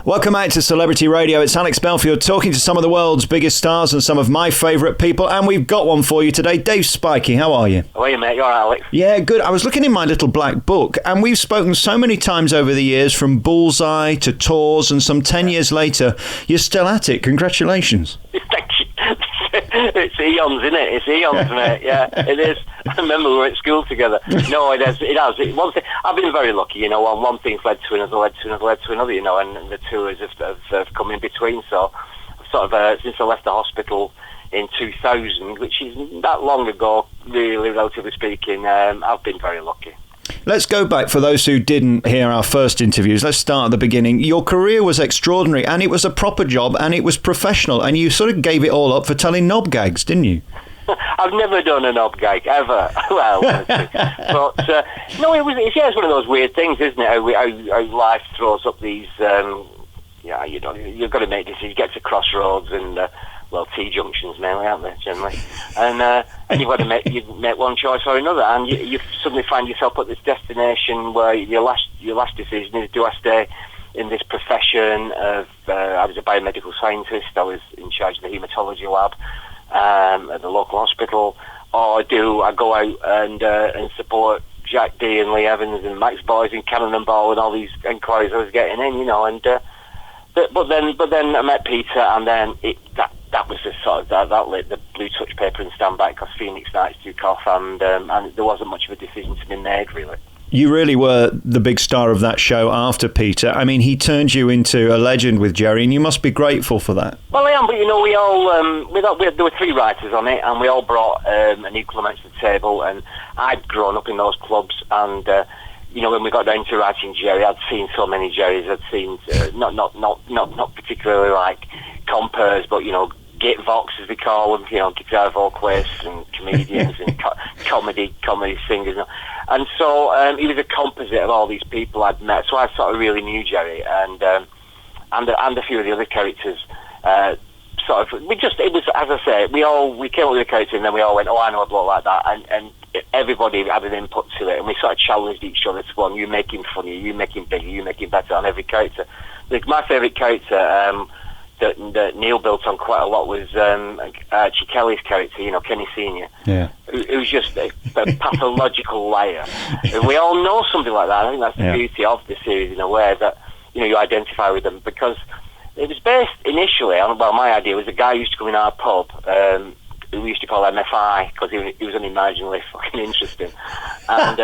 Welcome back to Celebrity Radio. It's Alex Belfield talking to some of the world's biggest stars and some of my favourite people, and we've got one for you today. Dave Spikey, how are you? How are you, mate? You all right, Alex? Yeah, good. I was looking in my little black book, and we've spoken so many times over the years, from Bullseye to Tours, and some 10 years later, you're still at it. Congratulations. Thank you. It's eons, isn't it? It's eons, mate. Yeah, it is. I remember we were at school together. No, it has. One thing, I've been very lucky, you know. One thing's led to another, led to another, you know, and the tours have come in between. So, I've sort of since I left the hospital in 2000, which isn't that long ago, really, relatively speaking, I've been very lucky. Let's go back for those who didn't hear our first interviews. Let's start at the beginning. Your career was extraordinary, and it was a proper job, and it was professional, and you sort of gave it all up for telling knob gags, didn't you? I've never done a knob gag, ever. Well, but no, it's one of those weird things, isn't it? How life throws up these, you know, you've got to make decisions. You get to crossroads and, T-junctions mainly, aren't they, generally? And you've got to make one choice or another, and you suddenly find yourself at this destination where your last decision is, do I stay in this profession of, I was a biomedical scientist, I was in charge of the haematology lab at the local hospital, or do I go out and support Jack D and Lee Evans and Max Boys and Cannonball and all these inquiries I was getting in, you know, and but then I met Peter, and then that was the sort of that lit the blue touch paper and stand back, because Phoenix Nights took off, and there wasn't much of a decision to be made, really. You really were the big star of that show after Peter. I mean, he turned you into a legend with Jerry, and you must be grateful for that. Well, I am, but you know, there were 3 writers on it, and we all brought an equal amount to the table, and I'd grown up in those clubs, and you know, when we got down to writing Jerry, I'd seen so many Jerrys. I'd seen not particularly like compers, but you know, git vox as they call them, you know, guitar vocalists and comedians and comedy singers, and so he was a composite of all these people I'd met. So I sort of really knew Jerry, and a few of the other characters. It was, as I say, we came up with a character, and then we all went, oh, I know a bloke like that, and everybody had an input to it, and we sort of challenged each other to go on, you make him funnier, you make him bigger, you make him better on every character. Like, my favourite character that Neil built on quite a lot was Archie Kelly's character, you know, Kenny Senior. Yeah. Who's just a pathological liar. And we all know something like that. I think that's the beauty of the series, in a way, that, you know, you identify with them, because it was based initially on, well, my idea was a guy who used to come in our pub, who we used to call MFI, because he was only marginally fucking interesting. And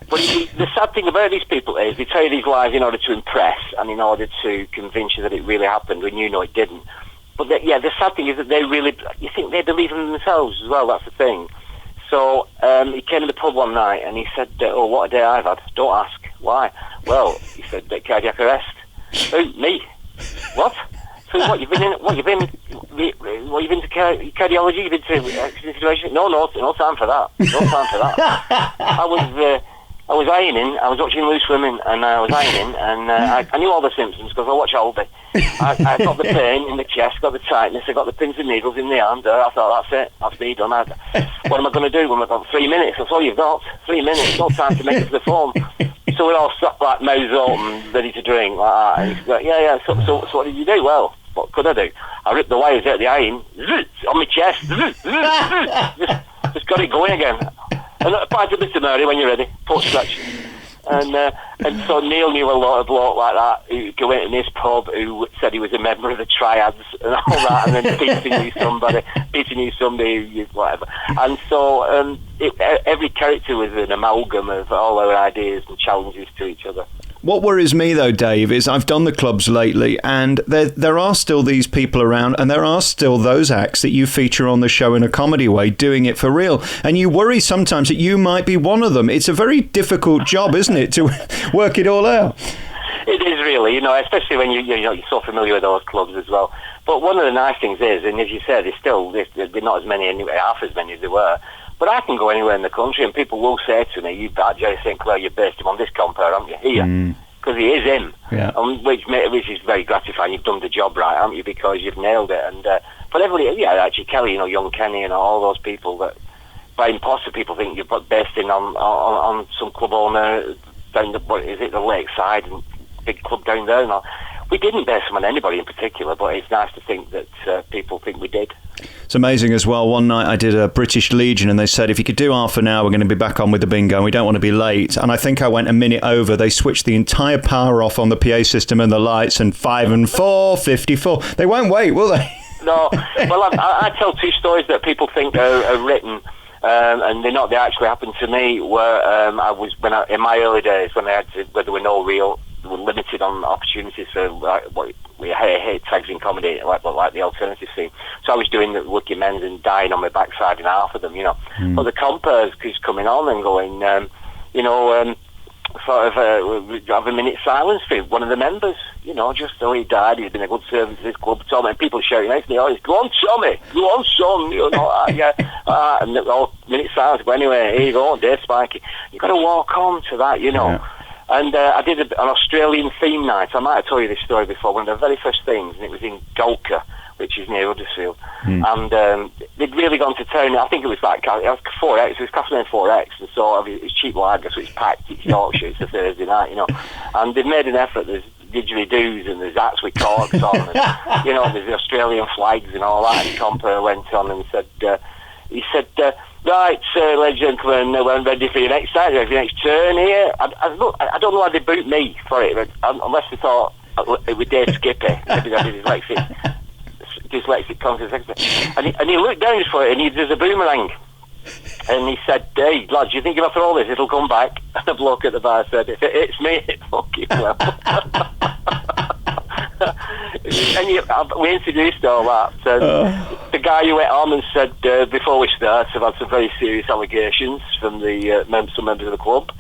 but the sad thing about these people is they tell you these lies in order to impress and in order to convince you that it really happened when you know it didn't. But the sad thing is that you think they believe in themselves as well. That's the thing. So he came to the pub one night and he said, "Oh, what a day I've had." Don't ask why. Well, he said, "Cardiac arrest." Who? Me? What? So what you've been to cardiology? You've been to accident situation? No time for that. No time for that. I was ironing. I was watching Loose Women, and I was ironing, and I knew all the symptoms because I watch Aldi. I got the pain in the chest, got the tightness, I got the pins and needles in the hand. I thought, that's it. That's me done. What am I going to do? I've got 3 minutes. That's all you've got. 3 minutes. No time to make it to the phone. So we're all sat like mouths open, ready to drink like that. And he's like, yeah. So what did you do? Well, what could I do? I ripped the wires out of the iron on my chest. Just got it going again. And apply to Mr. Murray when you're ready. Post stretch. And so Neil knew a lot of bloke like that who went in this pub who said he was a member of the Triads and all that, and then Peter knew somebody, whatever. And so every character was an amalgam of all our ideas and challenges to each other. What worries me, though, Dave, is I've done the clubs lately, and there are still these people around, and there are still those acts that you feature on the show in a comedy way, doing it for real. And you worry sometimes that you might be one of them. It's a very difficult job, isn't it, to work it all out? It is really, you know, especially when you're so familiar with those clubs as well. But one of the nice things is, and as you said, they're not as many anyway, half as many as they were. But I can go anywhere in the country and people will say to me, "You've got Jerry Sinclair, you based him on this compare, haven't you?" Here. Because he is him. Yeah. Which is very gratifying. You've done the job right, haven't you? Because you've nailed it. And but everybody, actually Kelly, you know, young Kenny and all those people that, by imposter, people think you're based in on some club owner down the, what is it, the lakeside, and big club down there. And all. We didn't base them on anybody in particular, but it's nice to think that people think we did. It's amazing as well. One night I did a British Legion and they said, if you could do half an hour, we're going to be back on with the bingo and we don't want to be late. And I think I went a minute over. They switched the entire power off on the PA system and the lights, and 5 and 4, 54. They won't wait, will they? No. Well, I tell two stories that people think are written, and they're not. They actually happened to me. Where in my early days, when there were no real, were limited on opportunities for what we hate tags in comedy, like the alternative scene. So I was doing the Lucky Men's and dying on my backside in half of them, But the compers keeps coming on and going, sort of have a minute silence for one of the members, just though he died, he's been a good servant to this club, Tommy, and people shouting out to me, oh, go on, Tommy, go on, son, and all minute silence, but anyway, here you go, Dave Spikey. You've got to walk on to that, Yeah. And I did an Australian theme night. I might have told you this story before. One of the very first things, and it was in Golka, which is near Huddersfield. And they'd really gone to town. I think it was like 4X. It was Castlemaine 4X, and so it was cheap lager, so it's packed. It's Yorkshire. It's a Thursday night, And they've made an effort. There's didgeridoos and there's hats with corks on, and, there's the Australian flags and all that. And Comper went on and said, right, ladies and gentlemen, we're ready for your next time, your next turn here. I don't know why they boot me for it, unless they thought it was Dave Skippy, maybe I did dyslexic concert secretary. And he looked down for it, and there's a boomerang. And he said, hey, lads, you think after all this it'll come back? And the bloke at the bar said, if it hits me, it fucking will. And we introduced all that. And the guy who went on and said, before we start, I've had some very serious allegations from some members of the club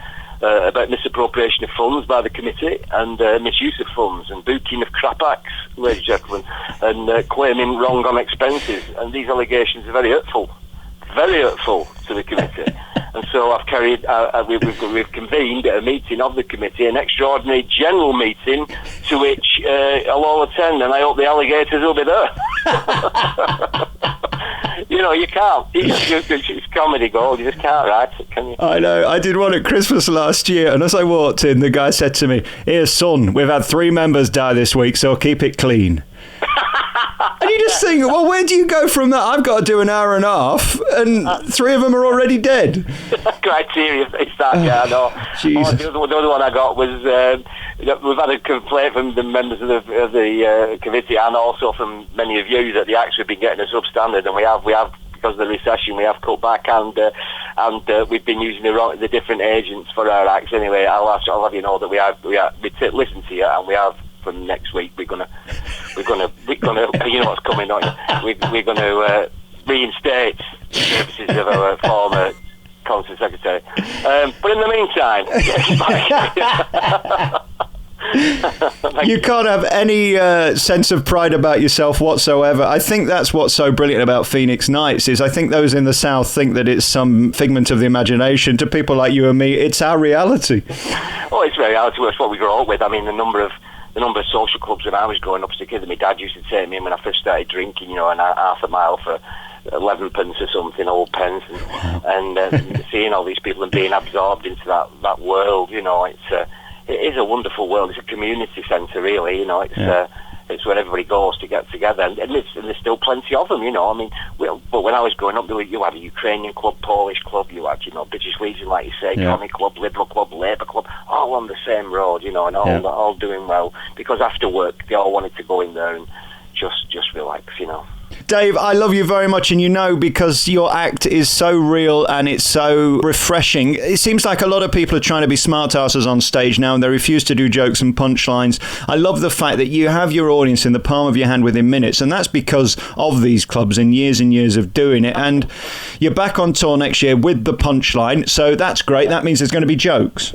about misappropriation of funds by the committee and misuse of funds and booking of crap acts, ladies and gentlemen, and claiming wrong on expenses. And these allegations are very hurtful to the committee. And so we've convened at a meeting of the committee, an extraordinary general meeting to which I'll all attend, and I hope the alligators will be there. You can't. It's comedy gold. You just can't write it, can you? I know. I did one at Christmas last year, and as I walked in, the guy said to me, "Here, son, we've had 3 members die this week, so keep it clean." And you just think, well, where do you go from that? I've got to do an hour and a half, and 3 of them are already dead. Criteria, it's that, yeah, I know. Jesus. The other one I got was, we've had a complaint from the members of the committee and also from many of you that the acts we've been getting are substandard, and we have because of the recession, we have cut back, and we've been using the different agents for our acts. Anyway, I'll have you know that we listen to you, and we have. From next week, we're gonna, you know what's coming on. We're gonna reinstate the services of our former concert secretary. But in the meantime, you can't have any sense of pride about yourself whatsoever. I think that's what's so brilliant about Phoenix Nights is I think those in the South think that it's some figment of the imagination. To people like you and me, it's our reality. Oh, it's reality. It's what we grew up with. I mean, the number of social clubs when I was growing up as a kid that my dad used to take me in when I first started drinking, and half a mile for 11 pence or something, old pence, and seeing all these people and being absorbed into that world, it is a wonderful world. It's a community centre, really, it's where everybody goes to get together, and there's still plenty of them, I mean, but when I was growing up, you had a Ukrainian club, Polish club, you had, British Legion, like you say, Commie Club, Liberal Club, Labour Club, all on the same road, and all doing well, because after work, they all wanted to go in there and just relax, Dave, I love you very much, and because your act is so real and it's so refreshing. It seems like a lot of people are trying to be smart-asses on stage now and they refuse to do jokes and punchlines. I love the fact that you have your audience in the palm of your hand within minutes, and that's because of these clubs and years of doing it. And you're back on tour next year with the Punchline, so that's great. That means there's going to be jokes.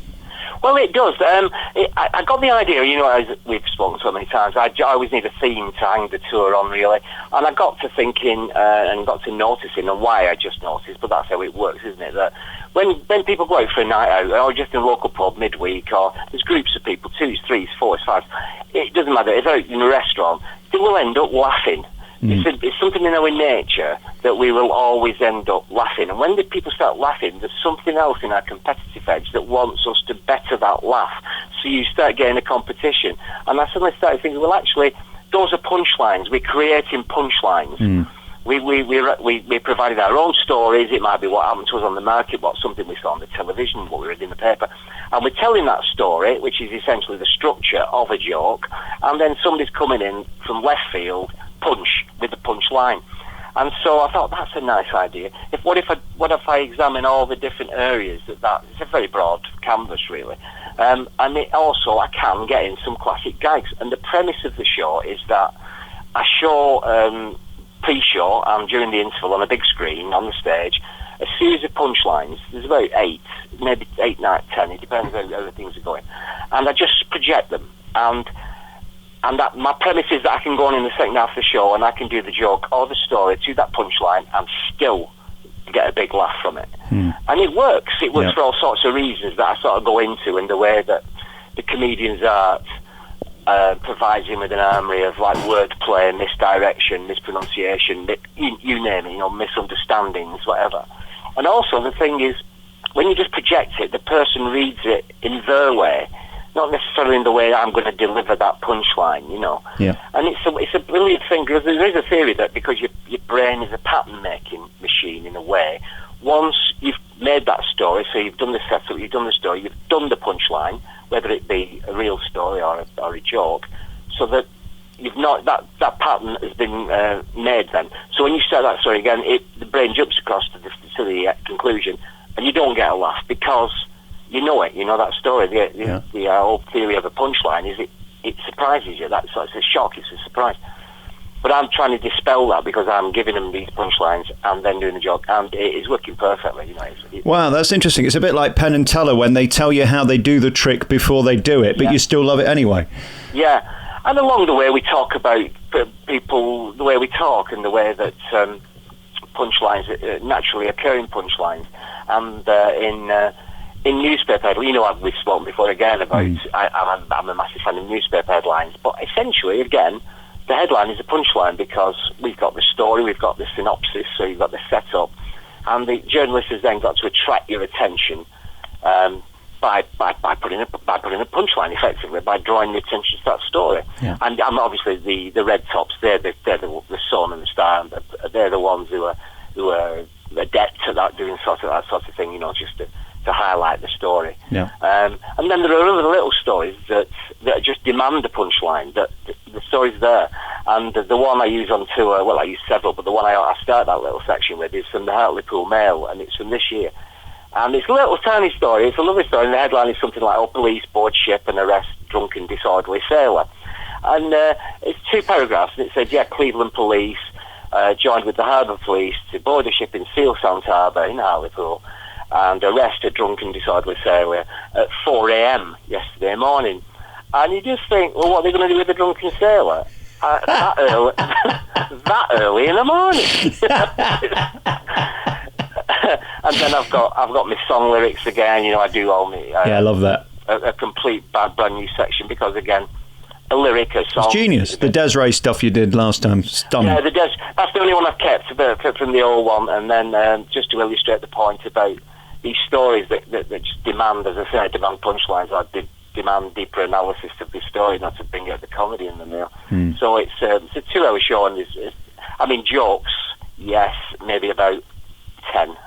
Well, it does. I got the idea, as we've spoken so many times, I always need a theme to hang the tour on, really. And I got to thinking and got to noticing, and why I just noticed, but that's how it works, isn't it? That when people go out for a night out, or just in a local pub midweek, or there's groups of people, 2s, 3s, 4s, 5s, it doesn't matter, it's out in a restaurant, they will end up laughing It's something in our nature that we will always end up laughing. And when the people start laughing, there's something else in our competitive edge that wants us to better that laugh. So you start getting a competition. And I suddenly started thinking, well, actually, those are punchlines. We're creating punchlines. We provided our own stories. It might be what happened to us on the market, something we saw on the television, what we read in the paper. And we're telling that story, which is essentially the structure of a joke. And then somebody's coming in from left field, punch, with the punchline. And so I thought, that's a nice idea. What if I examine all the different areas that it's a very broad canvas, really. And I can get in some classic gags. And the premise of the show is that I show... pre-show and during the interval on a big screen on the stage a series of punchlines. There's about 8, maybe 8, 9, 10, it depends how the things are going, and I just project them, and that my premise is that I can go on in the second half of the show and I can do the joke or the story to that punchline and still get a big laugh from it. And it works for all sorts of reasons that I sort of go into, in the way that the comedian's art provides him with an armory of like wordplay, misdirection, mispronunciation, you name it, misunderstandings, whatever. And also the thing is, when you just project it, the person reads it in their way, not necessarily in the way I'm going to deliver that punchline, Yeah. And it's a brilliant thing, because there is a theory that because your brain is a pattern-making machine in a way, once you've made that story, so you've done the setup, you've done the story, you've done the punchline, whether it be a real story or a joke, so that you've not that pattern has been made then. So when you start that story again, the brain jumps across to the conclusion, and you don't get a laugh because you know that story. The whole theory of a punchline is it surprises you. So it's a shock, it's a surprise. But I'm trying to dispel that because I'm giving them these punchlines and then doing the joke, and it is working perfectly. Wow, that's interesting. It's a bit like Penn and Teller when they tell you how they do the trick before they do it, but you still love it anyway. Yeah, and along the way we talk about people, the way we talk, and the way that punchlines naturally occur in punchlines, and in newspaper headlines. We've spoken before again about I'm a massive fan of newspaper headlines, but essentially again, the headline is a punchline because we've got the story, we've got the synopsis, so you've got the setup, and the journalist has then got to attract your attention by putting a punchline, effectively, by drawing your attention to that story. Yeah. And obviously the red tops, they're the sun and the star, and they're the ones who are adept at that, doing that sort of thing, just to highlight the story. Yeah. And then there are other little stories that just demand a punchline, that the story's there. And the one I use on tour, well, I use several, but the one I start that little section with is from the Hartlepool Mail, and it's from this year. And it's a little tiny story, it's a lovely story, and the headline is something like, police board ship and arrest drunken disorderly sailor. And it's 2 paragraphs, and it said, Cleveland police joined with the harbour police to board a ship in Seal Sound Harbour in Hartlepool and arrest a drunken disorderly sailor at 4 a.m. yesterday morning. And you just think, well, what are they going to do with the drunken sailor that early in the morning? And then I've got my song lyrics again. I do all my I love that, a complete brand new section, because again, a lyric, a song. It's genius. The Desiree stuff you did last time, stunning. Yeah, that's the only one I've kept from the old one, and then just to illustrate the point about these stories that just demand, as I say, demand punchlines, or demand deeper analysis of the story, not to bring out the comedy in the middle. So it's a 2-hour show, and jokes, yes, maybe about 10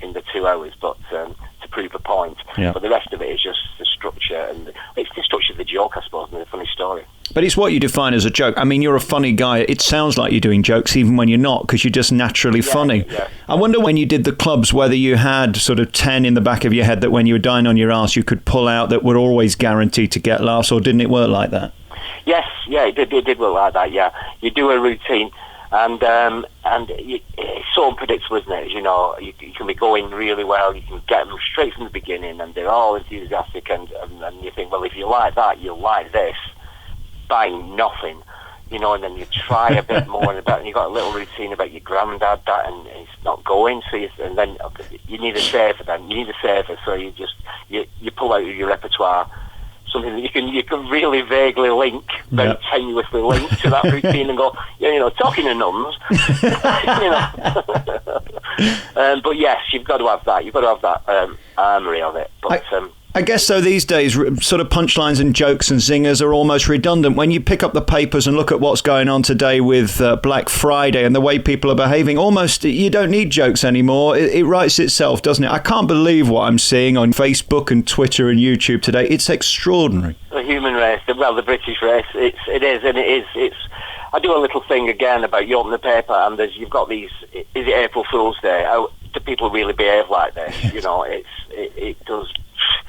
in the 2 hours, but to prove a point. Yeah. But the rest of it is just the structure, and it's the structure of the joke, I suppose, and the funny story. But it's what you define as a joke. You're a funny guy. It sounds like you're doing jokes even when you're not, because you're just naturally funny. Yeah. I wonder, when you did the clubs, whether you had sort of 10 in the back of your head that when you were dying on your ass you could pull out that were always guaranteed to get laughs, or didn't it work like that? Yes, it did work like that, yeah. You do a routine, and it's so unpredictable, isn't it? You can be going really well, you can get them straight from the beginning, and they're all enthusiastic, and you think, well, if you like that, you'll like this, by nothing, and then you try a bit more, and you've got a little routine about your granddad, and it's not going, so and then you need a saver, so you pull out your repertoire something that you can really vaguely link, very tenuously link to that routine and go, talking to nuns. But yes, you've got to have that. You've got to have that armoury of it. But I guess so these days, sort of punchlines and jokes and zingers are almost redundant. When you pick up the papers and look at what's going on today with Black Friday and the way people are behaving, almost you don't need jokes anymore. It writes itself, doesn't it? I can't believe what I'm seeing on Facebook and Twitter and YouTube today. It's extraordinary. The human race, the British race, it is. I do a little thing again about you open the paper and you've got these, is it April Fool's Day? Do people really behave like this? Yes. It does.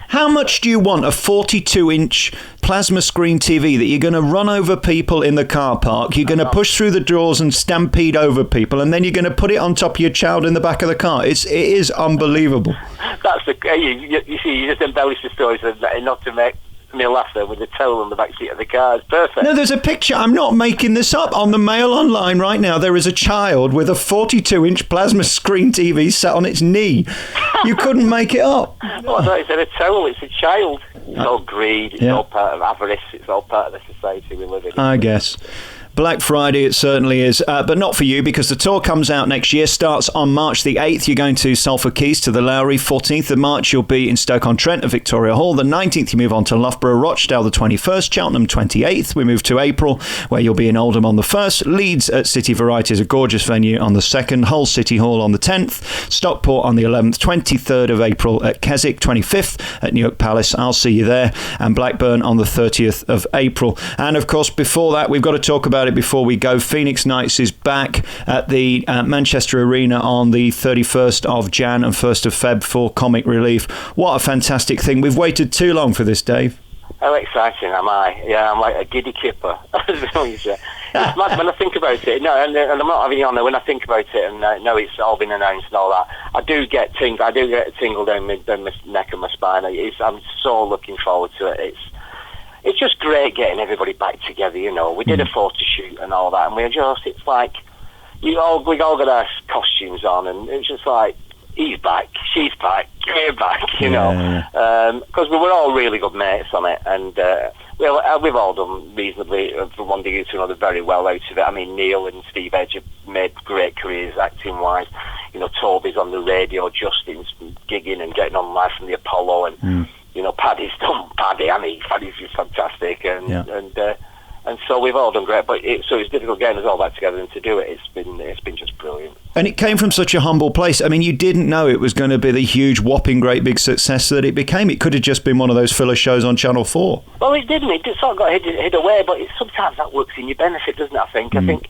How much do you want a 42-inch plasma screen TV that you're going to run over people in the car park, you're going to push through the doors and stampede over people, and then you're going to put it on top of your child in the back of the car? It is unbelievable. That's you see, you just embellish the stories not to make me laugh there with the towel on the back seat of the car. It's perfect. No, there's a picture. I'm not making this up. On the Mail Online right now, there is a child with a 42-inch plasma screen TV sat on its knee. You couldn't make it up. Oh, I thought you said a towel. It's a child. It's all greed. It's all part of avarice. It's all part of the society we live in. I guess. Black Friday, it certainly is, but not for you, because the tour comes out next year, starts on March the 8th. You're going to Salford Quays to the Lowry. 14th of March, you'll be in Stoke-on-Trent at Victoria Hall. The 19th, you move on to Loughborough, Rochdale the 21st, Cheltenham 28th. We move to April, where you'll be in Oldham on the 1st. Leeds at City Varieties, a gorgeous venue, on the 2nd. Hull City Hall on the 10th. Stockport on the 11th. 23rd of April at Keswick. 25th at Newark Palace. I'll see you there. And Blackburn on the 30th of April. And, of course, before that, we've got to talk about it before we go. Phoenix Nights is back at the Manchester Arena on the 31st of Jan and 1st of Feb for comic relief. What a fantastic thing. We've waited too long for this, Dave. How exciting am I? Yeah, I'm like a giddy kipper. It's mad when I think about it. No, and I'm not having you on there. When I think about it and know it's all been announced and all that, I do get a tingle down my neck and my spine. I'm so looking forward to it. It's just great getting everybody back together, We did a photo shoot and all that, and it's like, we all got our costumes on, and it's just like, he's back, she's back, we're back, because we were all really good mates on it, and we've all done reasonably, from one degree to another, very well out of it. I mean, Neil and Steve Edge have made great careers acting-wise. Toby's on the radio, Justin's gigging and getting on live from the Apollo, and... Paddy's done Paddy. I mean, Paddy's just fantastic, and so we've all done great. But it's difficult getting us all back together and to do it. It's been just brilliant. And it came from such a humble place. I mean, you didn't know it was going to be the huge, whopping, great big success that it became. It could have just been one of those filler shows on Channel 4. Well, it didn't. It sort of got hid away. But sometimes that works in your benefit, doesn't it? I think. I think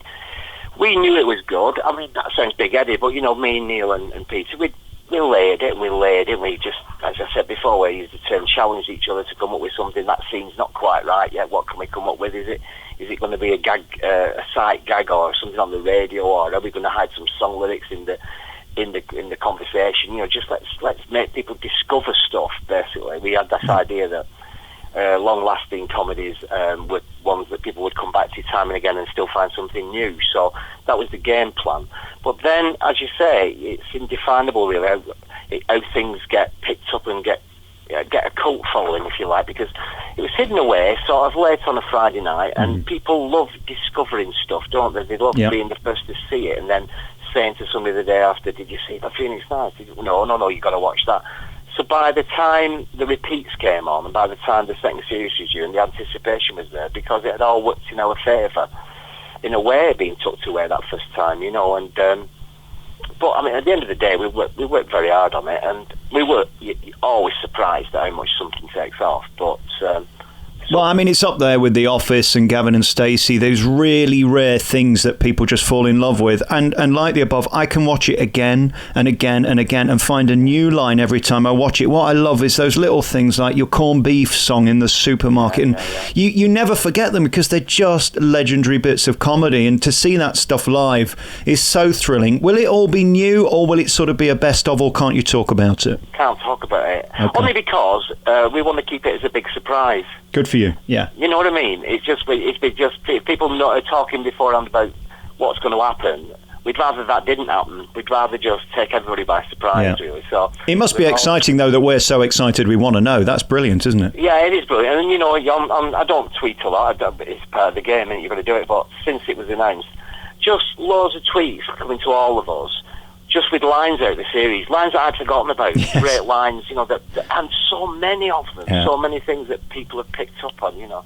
we knew it was good. I mean, that sounds big-headed, but me and Neil and Peter, we laid it, and we just, as I said before, we used the term challenge each other to come up with something that seems not quite right yet. What can we come up with? Is it going to be a gag, a sight gag, or something on the radio, or are we going to hide some song lyrics in the conversation? Just let's make people discover stuff. Basically, we had this idea that long-lasting comedies were ones that people would come back to time and again and still find something new. So that was the game plan. But then, as you say, it's indefinable, really, how things get picked up and get a cult following, if you like, because it was hidden away sort of late on a Friday night, and people love discovering stuff, don't they? They love being the first to see it and then saying to somebody the day after, did you see the Phoenix Nights? No, you got to watch that. So by the time the repeats came on, and by the time the second series was due, and the anticipation was there, because it had all worked in our favour, in a way, being tucked away that first time, and but I mean, at the end of the day, we worked very hard on it, and we were always surprised at how much something takes off. But well, I mean, it's up there with The Office and Gavin and Stacey. Those really rare things that people just fall in love with. And like the above, I can watch it again and again and again and find a new line every time I watch it. What I love is those little things like your corned beef song in the supermarket. And you never forget them because they're just legendary bits of comedy. And to see that stuff live is so thrilling. Will it all be new, or will it sort of be a best of, or can't you talk about it? Can't talk about it. Okay. Only because we want to keep it as a big surprise. Good for you, yeah. You know what I mean? It's just people not talking beforehand about what's going to happen. we'd rather that didn't happen. We'd rather just take everybody by surprise, really. So it must be exciting, though, that we're so excited we want to know. That's brilliant, isn't it? Yeah, it is brilliant. And, you know, I don't tweet a lot. It's part of the game, and you've got to do it. But since it was announced, just loads of tweets coming to all of us, just with lines out of the series, lines that I'd forgotten about, great lines, you know, and so many of them, so many things that people have picked up on, you know.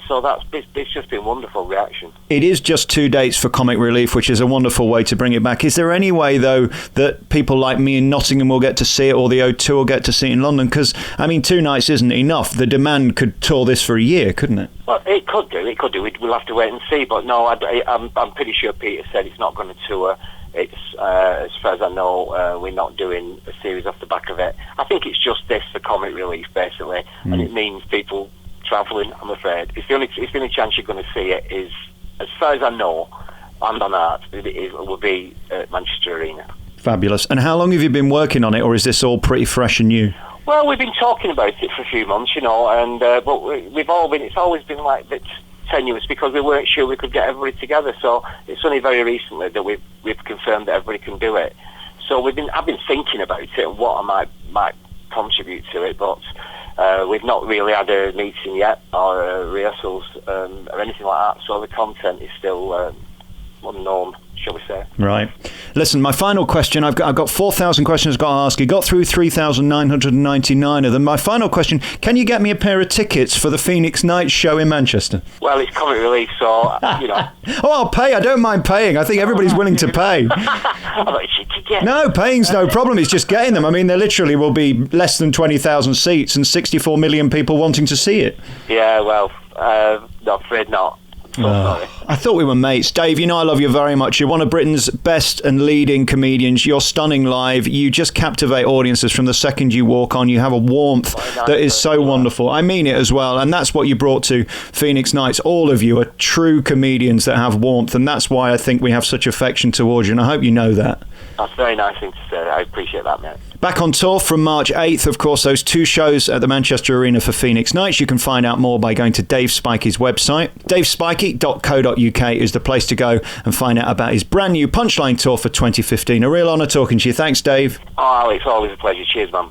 So it's just been wonderful reaction. It is just 2 dates for Comic Relief, which is a wonderful way to bring it back. Is there any way, though, that people like me in Nottingham will get to see it, or the O2 will get to see it in London? Because, I mean, 2 nights isn't enough. The demand could tour this for a year, couldn't it? Well, it could do. We'll have to wait and see. But no, I'm pretty sure Peter said it's not going to tour. It's, as far as I know, we're not doing a series off the back of it. I think it's just this for Comic Relief, basically, and it means people travelling, I'm afraid. It's the only chance you're going to see it is, as far as I know, and on art, it will be at Manchester Arena. Fabulous. And how long have you been working on it, or is this all pretty fresh and new? Well, we've been talking about it for a few months, you know, and but it's always been like a bit tenuous because we weren't sure we could get everybody together. So it's only very recently that we've confirmed that everybody can do it. So I've been thinking about it and what I might contribute to it, but we've not really had a meeting yet or rehearsals or anything like that. So the content is still unknown, shall we say. Right. Listen, my final question, I've got 4,000 questions I've got to ask you. Got through 3,999 of them. My final question, can you get me a pair of tickets for the Phoenix Nights show in Manchester? Well, it's Comic Relief, so, you know. Oh, I'll pay. I don't mind paying. I think everybody's willing to pay. No, paying's no problem. It's just getting them. I mean, there literally will be less than 20,000 seats and 64 million people wanting to see it. Yeah, well, no, I'm afraid not. I thought we were mates. Dave, you know I love you very much. You're one of Britain's best and leading comedians. You're stunning live. You just captivate audiences from the second you walk on. You have a warmth that is so wonderful. I mean it as well. And that's what you brought to Phoenix Nights. All of you are true comedians that have warmth. And that's why I think we have such affection towards you. And I hope you know that. That's a very nice thing to say. I appreciate that, mate. Back on tour from March 8th, of course, those 2 shows at the Manchester Arena for Phoenix Nights. You can find out more by going to Dave Spikey's website. davespikey.co.uk is the place to go and find out about his brand new Punchline tour for 2015. A real honour talking to you. Thanks, Dave. Oh, it's always a pleasure. Cheers, man.